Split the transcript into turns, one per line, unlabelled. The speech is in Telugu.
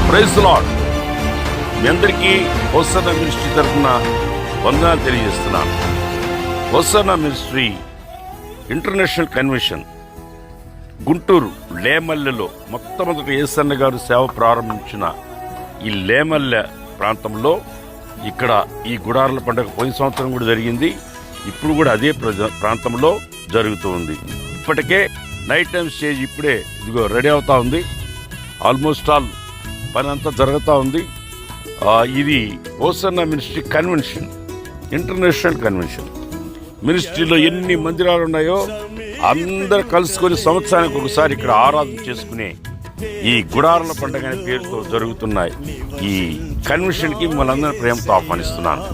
Praise the lord. మీ అందరికీ హోసన్నా మినిస్ట్రీ తరఫున వందనాలు తెలియజేస్తున్నాను. Hosanna ministry international convention Guntur లేమల్లెలో మొట్టమొదటి యేసన్న గారు సేవ ప్రారంభించిన ఈ లేమల్లె ప్రాంతంలో ఇక్కడ ఈ గుడారాల పండుగ పోయిన సంవత్సరం కూడా జరిగింది. ఇప్పుడు కూడా అదే ప్రాంతంలో జరుగుతూ ఉంది. ఇప్పటికే నైట్ టైం స్టేజ్ ఇప్పుడే ఇదిగో రెడీ అవుతా ఉంది. ఆల్మోస్ట్ ఆల్ పని అంతా జరుగుతూ ఉంది. ఇది Hosanna ministry convention, international convention. మినిస్ట్రీలో ఎన్ని మందిరాలు ఉన్నాయో అందరు కలుసుకొని సంవత్సరానికి ఒకసారి ఇక్కడ ఆరాధన చేసుకునే ఈ గుడారాల పండుగ అనే పేరుతో జరుగుతున్నాయి ఈ కన్వెన్షన్కి మిమ్మల్ని అందరినీ ప్రేమతో ఆహ్వానిస్తున్నాను.